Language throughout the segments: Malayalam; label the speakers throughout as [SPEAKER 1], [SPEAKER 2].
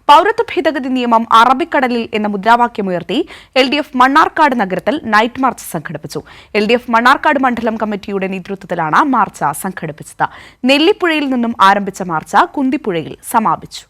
[SPEAKER 1] പൗരത്വ ഭേദഗതി നിയമം അറബിക്കടലിൽ എന്ന മുദ്രാവാക്യമുയർത്തി LDF മണ്ണാർക്കാട് നഗരത്തിൽ നൈറ്റ് മാർച്ച് സംഘടിപ്പിച്ചു. LDF മണ്ണാർക്കാട് മണ്ഡലം കമ്മിറ്റിയുടെ നേതൃത്വത്തിലാണ് മാർച്ച് സംഘടിപ്പിച്ചത്. നെല്ലിപ്പുഴയിൽ നിന്നും ആരംഭിച്ച മാർച്ച് കുന്തിപ്പുഴയിൽ സമാപിച്ചു.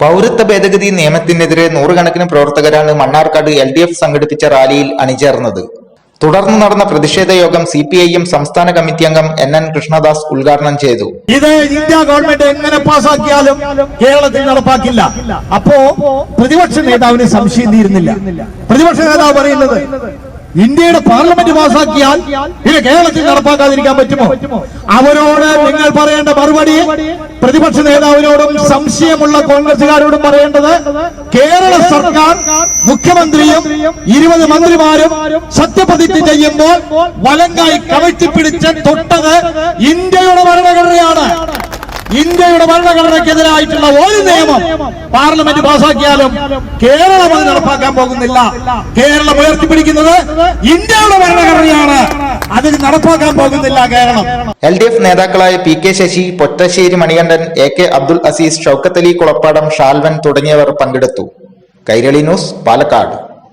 [SPEAKER 2] പൗരത്വ ഭേദഗതി നിയമത്തിനെതിരെ നൂറുകണക്കിന് പ്രവർത്തകരാണ് മണ്ണാർക്കാട് LDF സംഘടിപ്പിച്ച റാലിയിൽ അണിചേർന്നത്. തുടർന്ന് നടന്ന പ്രതിഷേധ യോഗം CPIM സംസ്ഥാന കമ്മിറ്റി അംഗം NN കൃഷ്ണദാസ് ഉദ്ഘാടനം ചെയ്തു.
[SPEAKER 3] ഇത് ഇന്ത്യ ഗവൺമെന്റ് എങ്ങനെ പാസാക്കിയാലും കേരളത്തിൽ നടപ്പാക്കില്ല. അപ്പോ പ്രതിപക്ഷ നേതാവിന് സംശയം തീരുന്നില്ല. പ്രതിപക്ഷ നേതാവ് പറയുന്നത് ഇന്ത്യയുടെ പാർലമെന്റ് പാസാക്കിയാൽ ഇത് കേരളത്തിൽ നടപ്പാക്കാതിരിക്കാൻ പറ്റുമോ? അവരോട് നിങ്ങൾ പറയേണ്ട മറുപടി പ്രതിപക്ഷ നേതാവിനോടും സംശയമുള്ള കോൺഗ്രസുകാരോടും പറയേണ്ടത് കേരള സർക്കാർ മുഖ്യമന്ത്രിയും 20 മന്ത്രിമാരും സത്യപ്രതിജ്ഞ ചെയ്യുമ്പോൾ വലങ്കായി കവഴ്ത്തിപ്പിടിച്ച് തൊട്ടത് ഇന്ത്യയുടെ ഭരണഘടനയാണ്. ഇന്ത്യയുടെ ഭരണഘടനയ്ക്കെതിരായിട്ടുള്ള ഒരു നിയമം പാർലമെന്റ് പാസാക്കിയാലും കേരളം അത് നടപ്പാക്കാൻ പോകുന്നില്ല. കേരളം ഉയർത്തിപ്പിടിക്കുന്നത് ഇന്ത്യയുടെ ഭരണഘടനയാണ്, അത് നടപ്പാക്കാൻ പോകുന്നില്ല കേരളം.
[SPEAKER 2] LDF നേതാക്കളായ PK ശശി, പൊറ്റശ്ശേരി മണികണ്ഠൻ, AK അബ്ദുൽ അസീസ്, ഷൗക്കത്ത് അലി കുളപ്പാടം, ഷാൽവൻ തുടങ്ങിയവർ പങ്കെടുത്തു. കൈരളി ന്യൂസ്, പാലക്കാട്.